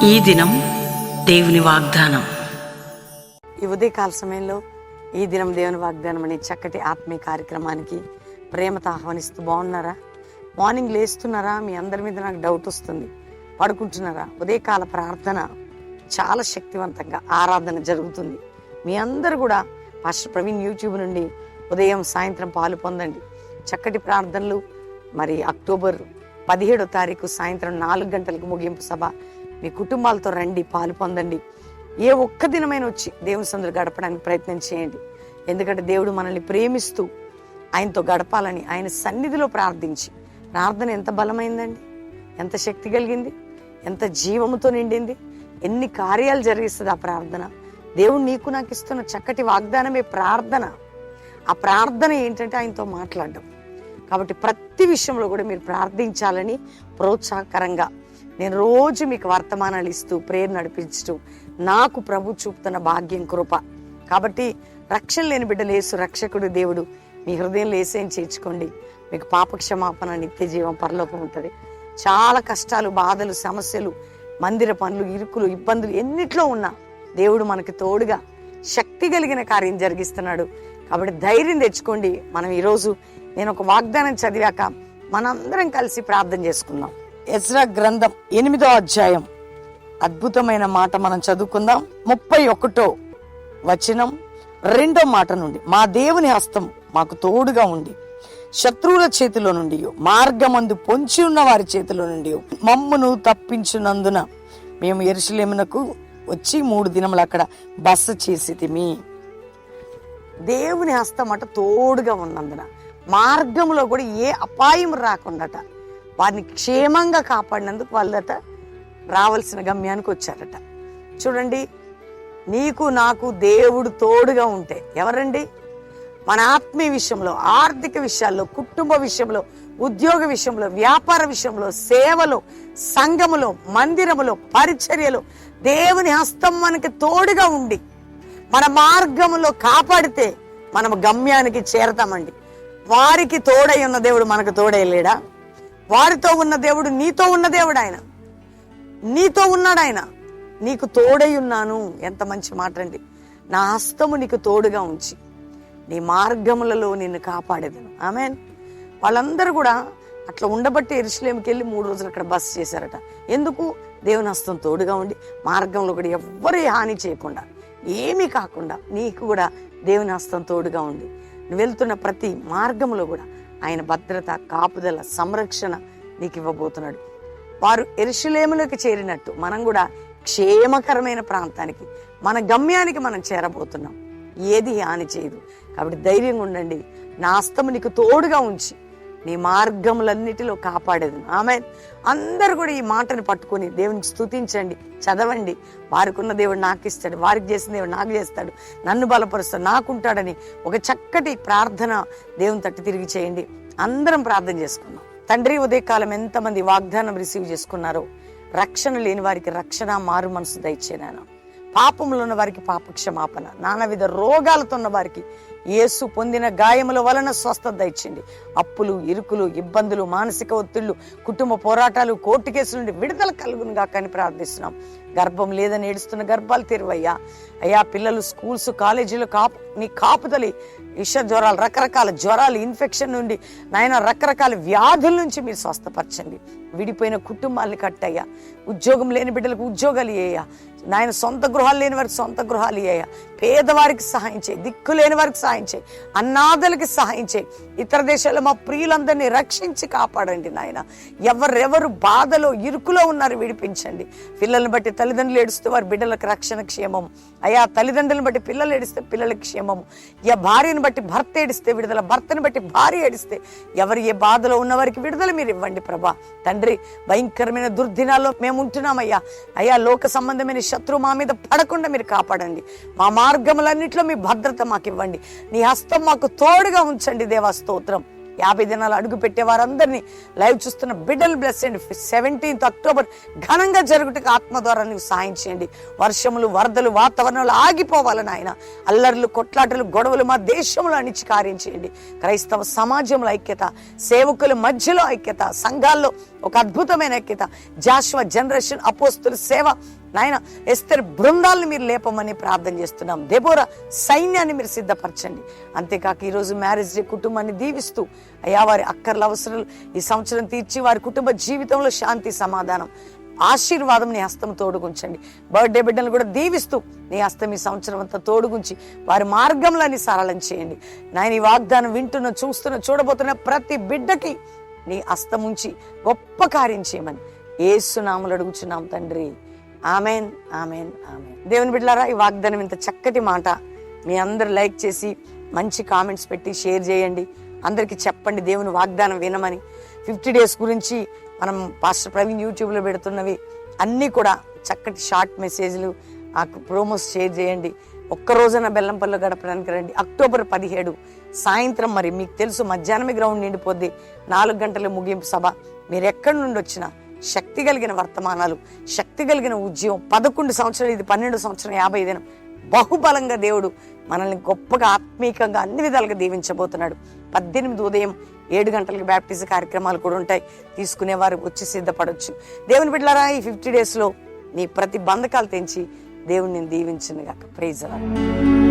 ఈ దినం దేవుని వాగ్దానం. ఈ ఉదయకాల సమయంలో ఈ దినం దేవుని వాగ్దానం అనే చక్కటి ఆత్మీయ కార్యక్రమానికి ప్రేమతో ఆహ్వానిస్తూ బాగున్నారా? మార్నింగ్ లేస్తున్నారా? మీ అందరి మీద నాకు డౌట్ వస్తుంది. పడుకుంటున్నారా? ఉదయకాల ప్రార్థన చాలా శక్తివంతంగా ఆరాధన జరుగుతుంది. మీ అందరూ కూడా పాస్టర్ ప్రవీణ్ యూట్యూబ్ నుండి ఉదయం సాయంత్రం పాలు పొందండి. చక్కటి ప్రార్థనలు. మరి అక్టోబర్ 17వ తారీఖు సాయంత్రం 4 గంటలకు ముగింపు సభ. మీ కుటుంబాలతో రండి, పాలు పొందండి. ఏ ఒక్క దినమైన వచ్చి దేవుని సందులో గడపడానికి ప్రయత్నం చేయండి. ఎందుకంటే దేవుడు మనల్ని ప్రేమిస్తూ ఆయనతో గడపాలని ఆయన సన్నిధిలో ప్రార్థించి, ప్రార్థన ఎంత బలమైందండి, ఎంత శక్తి కలిగింది, ఎంత జీవముతో నిండింది, ఎన్ని కార్యాలు జరిగిస్తుంది ఆ ప్రార్థన. దేవుడు నీకు నాకు ఇస్తున్న చక్కటి వాగ్దానమే ప్రార్థన. ఆ ప్రార్థన ఏంటంటే ఆయనతో మాట్లాడడం. కాబట్టి ప్రతి విషయంలో కూడా మీరు ప్రార్థించాలని ప్రోత్సాహకరంగా నేను రోజు మీకు వర్తమానాలు ఇస్తూ ప్రేరణ నడిపించు నాకు ప్రభు చూపుతున్న భాగ్యం, కృప. కాబట్టి రక్షణ లేని బిడ్డలు యేసు రక్షకుడు దేవుడు మీ హృదయంలో యేసుని చేర్చుకోండి. మీకు పాపక్షమాపణ, నిత్య జీవం, పరలోకం ఉంటుంది. చాలా కష్టాలు, బాధలు, సమస్యలు, మందిర పనులు, ఇరుకులు, ఇబ్బందులు ఎన్నిట్లో ఉన్నా దేవుడు మనకి తోడుగా శక్తి కలిగిన కార్యం జరిగిస్తున్నాడు. కాబట్టి ధైర్యం తెచ్చుకోండి. మనం ఈరోజు నేను ఒక వాగ్దానం చదివాక మనందరం కలిసి ప్రార్థన చేసుకుందాం. ఎజ్రా గ్రంథం 8వ అధ్యాయం అద్భుతమైన మాట మనం చదువుకుందాం. 31వ వచనం 2వ మాట నుండి, మా దేవుని హస్తం మాకు తోడుగా ఉండి శత్రువుల చేతిలో నుండి, మార్గమందు పొంచి ఉన్న వారి చేతిలో నుండి మమ్మును తప్పించినందున మేము యెరూషలేమునకు వచ్చి 3 దినములు అక్కడ బస చేసితిమి. దేవుని హస్తం అట తోడుగా ఉన్నందున మార్గంలో కూడా ఏ అపాయం రాకుండాట వారిని క్షేమంగా కాపాడినందుకు వాళ్ళట రావాల్సిన గమ్యానికి వచ్చారట. చూడండి, నీకు నాకు దేవుడు తోడుగా ఉంటే ఎవరండి? మన ఆత్మీయ విషయంలో, ఆర్థిక విషయాల్లో, కుటుంబ విషయంలో, ఉద్యోగ విషయంలో, వ్యాపార విషయంలో, సేవలో, సంఘములో, మందిరములో, పరిచర్యలో దేవుని హస్తం మనకి తోడుగా ఉండి మన మార్గములో కాపాడితే మనం గమ్యానికి చేరతామండి. వారికి తోడై ఉన్న దేవుడు మనకు తోడై లేడా? వారితో ఉన్న దేవుడు నీతో ఉన్న దేవుడు. ఆయన నీతో ఉన్నాడు. ఆయన నీకు తోడై ఉన్నాను. ఎంత మంచి మాట అండి. నా హస్తము నీకు తోడుగా ఉంచి నీ మార్గములలో నిన్ను కాపాడేదను. ఆమేన్. వాళ్ళందరూ కూడా అట్లా ఉండబట్టి యెరూషలేముకి వెళ్ళి 3 రోజులు అక్కడ బస చేశారట. ఎందుకు? దేవుని హస్తం తోడుగా ఉండి మార్గంలో కూడా ఎవ్వరు హాని చేయకుండా, ఏమీ కాకుండా నీకు కూడా దేవుని హస్తం తోడుగా ఉండి నువ్వు వెళ్తున్న ప్రతి మార్గంలో కూడా ఆయన భద్రత, కాపుదల, సంరక్షణ నీకు ఇవ్వబోతున్నాడు. వారు యెరూషలేములోకి చేరినట్టు మనం కూడా క్షేమకరమైన ప్రాంతానికి, మన గమ్యానికి మనం చేరబోతున్నాం. ఏది హాని చేయదు. కాబట్టి ధైర్యంగా ఉండండి. నా హస్తము నీకు తోడుగా ఉంచి నీ మార్గములన్నిటిలో కాపాడేది. ఆమేన్. అందరూ కూడా ఈ మాటను పట్టుకొని దేవునికి స్తుతించండి, చదవండి. వారికి ఉన్న దేవుడు నాకు ఇస్తాడు, వారికి చేసిన దేవుడు నాకు చేస్తాడు, నన్ను బలపరుస్తాడు, నాకుంటాడని ఒక చక్కటి ప్రార్థన దేవుని తట్టు తిరిగి చేయండి. అందరం ప్రార్థన చేసుకుందాం. తండ్రి, ఉదయకాలం ఎంతమంది వాగ్దానం రిసీవ్ చేసుకున్నారో, రక్షణ లేని వారికి రక్షణ, మారు మనసు దయచేనాను. పాపంలో ఉన్న వారికి పాప క్షమాపణ, నానావిధ రోగాలతో ఉన్న వారికి యేసు పొందిన గాయముల వలన స్వస్థత దయచేయండి. అప్పులు, ఇరుకులు, ఇబ్బందులు, మానసిక ఒత్తిళ్లు, కుటుంబ పోరాటాలు, కోర్టు కేసుల నుండి విడుదల కలుగునుగా కానీ ప్రార్థిస్తున్నాం. గర్భం లేదని ఏడుస్తున్న గర్భాలు తెరువయ్యా. అయ్యా, పిల్లలు స్కూల్స్, కాలేజీలు నీ కాపుదలి, విష జ్వరాలు, రకరకాల జ్వరాలు, ఇన్ఫెక్షన్ నుండి నాయన రకరకాల వ్యాధుల నుంచి మీరు స్వస్థపరచండి. విడిపోయిన కుటుంబాలని కట్టయ్యా. ఉద్యోగం లేని బిడ్డలకు ఉద్యోగాలు ఇయ్యా నాయన. సొంత గృహాలు లేని వారికి సొంత గృహాలు ఇయ్యా. పేదవారికి సహాయం చేయి, దిక్కు లేని వారికి సహాయం చేయి, అనాథలకి సహాయం చేయి. ఇతర దేశాల్లో మా ప్రియులందరినీ రక్షించి కాపాడండి నాయన. ఎవరెవరు బాధలో, ఇరుకులో ఉన్నారు విడిపించండి. పిల్లల్ని బట్టి తల్లిదండ్రులు ఏడుస్తూ వారి బిడ్డలకు రక్షణ, క్షేమం. అయ్యా, తల్లిదండ్రులను బట్టి పిల్లలు ఏడిస్తే పిల్లలకి క్షేమము. భార్యను బట్టి భర్త ఏడిస్తే విడుదల, భర్తను బట్టి భార్య ఏడిస్తే ఎవరు ఏ బాధలో ఉన్న వారికి విడుదల మీరు ఇవ్వండి ప్రభా. తండ్రి, భయంకరమైన దుర్దినాల్లో మేము ఉంటున్నామయ్యా. అయ్యా, లోక సంబంధమైన శత్రువు మా మీద పడకుండా మీరు కాపాడండి. మా మార్గములన్నింటిలో మీ భద్రత మాకు ఇవ్వండి. నీ హస్తం మాకు తోడుగా ఉంచండి దేవా. స్తోత్రం. 50 దినాలు అడుగు పెట్టే వారందరినీ, లైవ్ చూస్తున్న బిడ్డలు బ్లెస్ చేయండి. 17th అక్టోబర్ ఘనంగా జరుగుటకు ఆత్మ ద్వారా నీవు సాయం చేయండి. వర్షములు, వరదలు, వాతావరణాలు ఆగిపోవాలని ఆయన. అల్లర్లు, కొట్లాటలు, గొడవలు మా దేశంలో అణిచి కార్యం చేయండి. క్రైస్తవ సమాజంలో ఐక్యత, సేవకుల మధ్యలో ఐక్యత, సంఘాల్లో ఒక అద్భుతమైన ఐక్యత, జాషువా జనరేషన్ అపోస్తుల సేవ నాయన ఎస్తేరు బృందాలను మీరు లేపమని ప్రార్థన చేస్తున్నాం. దెబోరా సైన్యాన్ని మీరు సిద్ధపరచండి. అంతేకాక ఈరోజు మ్యారేజ్ డే కుటుంబాన్ని దీవిస్తూ అయ్యా వారి అక్కర్ల అవసరాలు ఈ సంవత్సరం తీర్చి వారి కుటుంబ జీవితంలో శాంతి సమాధానం ఆశీర్వాదం నీ హస్తం తోడుగుంచండి. బర్త్డే బిడ్డలు కూడా దీవిస్తూ నీ హస్తం ఈ సంవత్సరం అంతా తోడుగుంచి వారి మార్గంలో సరళం చేయండి. నాయన ఈ వాగ్దానం వింటున్న చూస్తున్న చూడబోతున్న ప్రతి బిడ్డకి నీ హస్తం ఉంచి గొప్ప కార్యం చేయమని యేసు నామములో అడుగుచున్నాం తండ్రి. Amen, amen, amen. దేవుని బిడ్డలారా, ఈ వాగ్దానం ఇంత చక్కటి మాట మీ అందరు లైక్ చేసి మంచి కామెంట్స్ పెట్టి షేర్ చేయండి. అందరికి చెప్పండి దేవుని వాగ్దానం వినమని. 50 days గురించి మనం పాస్టర్ ప్రవీణ్ యూట్యూబ్లో పెడుతున్నవి అన్నీ కూడా చక్కటి షార్ట్ మెసేజ్లు ఆ ప్రోమోస్ షేర్ చేయండి. ఒక్కరోజున బెల్లంపల్లిలో గడపడానికి రండి. October 17 సాయంత్రం, మరి మీకు తెలుసు మధ్యాహ్నమే గ్రౌండ్ నిండిపోద్ది. 4 గంటల ముగింపు సభ. మీరు ఎక్కడి నుండి వచ్చినా శక్తి కలిగిన వర్తమానాలు, శక్తి కలిగిన ఉద్యమం. 11 సంవత్సరాలు, ఇది 12 సంవత్సరం, 50 దినం. బహుబలంగా దేవుడు మనల్ని గొప్పగా ఆత్మీకంగా అన్ని విధాలుగా దీవించబోతున్నాడు. 18 ఉదయం 7 గంటలకు బ్యాప్టిజం కార్యక్రమాలు కూడా ఉంటాయి. తీసుకునేవారు వచ్చి సిద్ధపడవచ్చు. దేవుని బిడ్డలారా, ఈ 50 days లో నీ ప్రతి బంధకాలు తెంచి దేవుడు నేను దీవించును గాక. Praise the lord.